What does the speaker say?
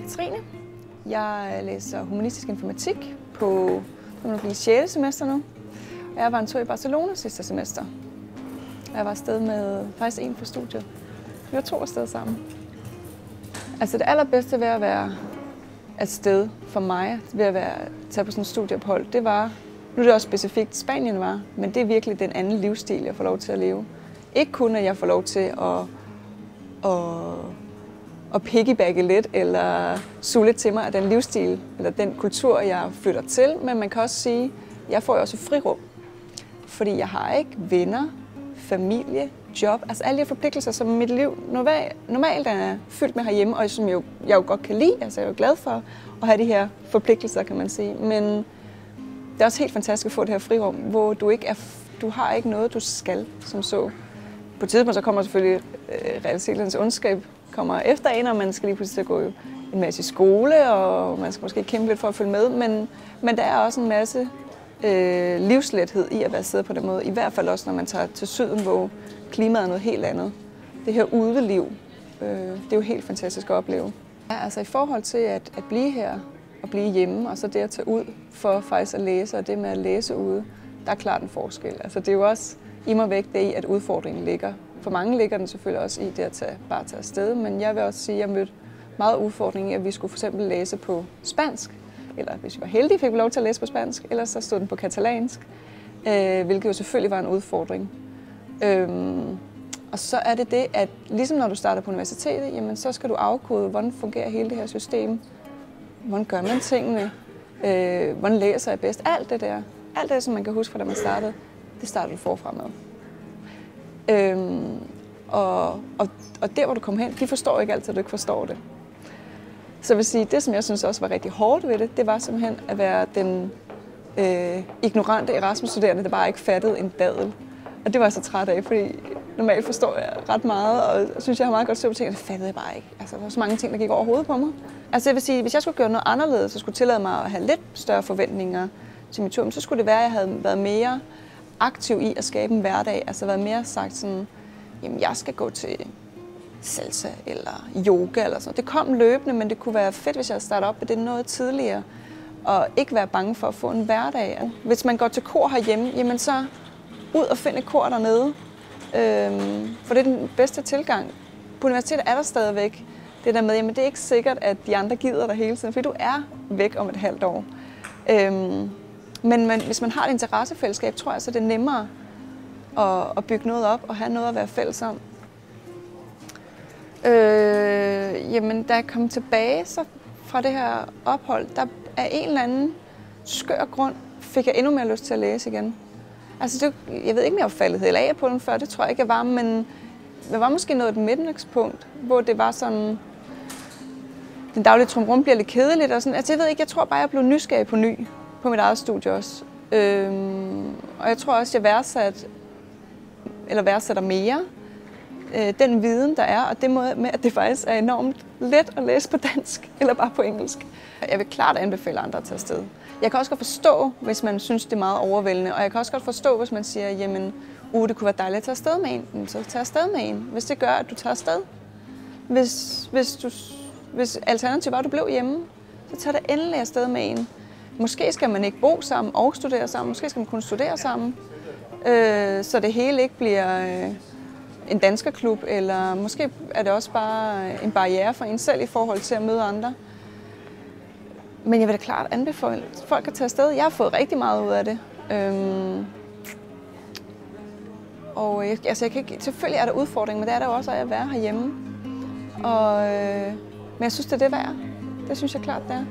Katrine. Jeg læser humanistisk informatik på 6. semester nu. Jeg var en tur i Barcelona sidste semester. Jeg var afsted med faktisk en fra studiet. Vi var 2 afsted sammen. Altså det allerbedste ved at være afsted for mig, ved at tage på sådan et studieophold, det var, nu er det også specifikt Spanien var, men det er virkelig den anden livsstil, jeg får lov til at leve. Ikke kun, at jeg får lov til at piggybacke lidt, eller suge lidt til mig af den livsstil, eller den kultur, jeg flytter til, men man kan også sige, at jeg får jo også frirum. Fordi jeg har ikke venner, familie, job, altså alle de forpligtelser, som mit liv normalt er fyldt med herhjemme, og som jeg jo godt kan lide, altså jeg er jo glad for at have de her forpligtelser, kan man sige. Men det er også helt fantastisk at få det her frirum, hvor du har ikke noget, du skal, som så. På et tidspunkt så kommer selvfølgelig realitetens ondskab kommer efter en, og man skal lige pludselig gå en masse i skole, og man skal måske kæmpe lidt for at følge med, men der er også en masse livslethed i at være siddet på den måde. I hvert fald også, når man tager til syden, hvor klimaet er noget helt andet. Det her udeliv, det er jo helt fantastisk at opleve. Ja, altså i forhold til at blive her og blive hjemme, og så det at tage ud for faktisk at læse, og det med at læse ude, der er klart en forskel. Altså det er jo også immer væk det i, at udfordringen ligger. For mange ligger den selvfølgelig også i det at bare tage afsted, men jeg vil også sige, at jeg mødte meget udfordring i, at vi skulle for eksempel læse på spansk, eller hvis vi var heldige, fik vi lov til at læse på spansk, ellers så stod den på katalansk, hvilket jo selvfølgelig var en udfordring. Og så er det, at ligesom når du starter på universitetet, jamen, så skal du afkode, hvordan fungerer hele det her system, hvordan gør man tingene, hvordan læser jeg bedst, alt det, som man kan huske fra da man startede, det starter du forfra med. Og der, hvor du kommer hen, de forstår ikke altid, at du ikke forstår det. Så jeg vil sige, det, som jeg synes også var rigtig hårdt ved det, det var simpelthen at være den ignorante Erasmus-studerende, der bare ikke fattede en dadel. Og det var jeg så træt af, fordi normalt forstår jeg ret meget, og synes, jeg har meget godt styr på ting, og det fattede jeg bare ikke. Altså, der var så mange ting, der gik over hovedet på mig. Altså, jeg vil sige, hvis jeg skulle gøre noget anderledes, så skulle tillade mig at have lidt større forventninger til mit tur, så skulle det være, at jeg havde været mere aktiv i at skabe en hverdag. Altså været mere sagt sådan, jamen jeg skal gå til salsa eller yoga eller sådan. Det kom løbende, men det kunne være fedt, hvis jeg startede op med det noget tidligere. Og ikke være bange for at få en hverdag. Hvis man går til kor herhjemme, jamen så ud og finde et kor dernede. For det er den bedste tilgang. På universitetet er der stadigvæk det der med, jamen det er ikke sikkert, at de andre gider dig hele tiden, fordi du er væk om et halvt år. Men hvis man har et interessefællesskab, tror jeg, så det er nemmere at bygge noget op og have noget at være fælles om. Jamen, da jeg kom tilbage så fra det her ophold, der af en eller anden skør grund fik jeg endnu mere lyst til at læse igen. Altså, jeg ved ikke, om jeg var faldet helt af på den før, det tror jeg ikke, jeg var, men jeg var måske nået et midtvækstpunkt, hvor det var sådan, den daglige trumrum bliver lidt kedeligt og sådan. Altså, jeg ved ikke, jeg tror bare, jeg blev nysgerrig på ny. På mit eget studie også. Og jeg tror også, jeg værdsætter mere den viden, der er, og det med, at det faktisk er enormt let at læse på dansk eller bare på engelsk. Jeg vil klart anbefale andre at tage afsted. Jeg kan også godt forstå, hvis man synes, det er meget overvældende, og jeg kan også godt forstå, hvis man siger, jamen, det kunne være dejligt at tage afsted med en, så tag afsted med en, hvis det gør, at du tager afsted. Hvis alternativet var, at du blev hjemme, så tag det endelig afsted med en. Måske skal man ikke bo sammen og studere sammen. Måske skal man kun studere sammen, så det hele ikke bliver en danskerklub, eller måske er det også bare en barriere for en selv i forhold til at møde andre. Men jeg vil da klart anbefale folk at tage afsted. Jeg har fået rigtig meget ud af det. Og selvfølgelig er der udfordringer, men det er der jo også at være herhjemme. Men jeg synes, det er det værd. Det synes jeg klart, det er.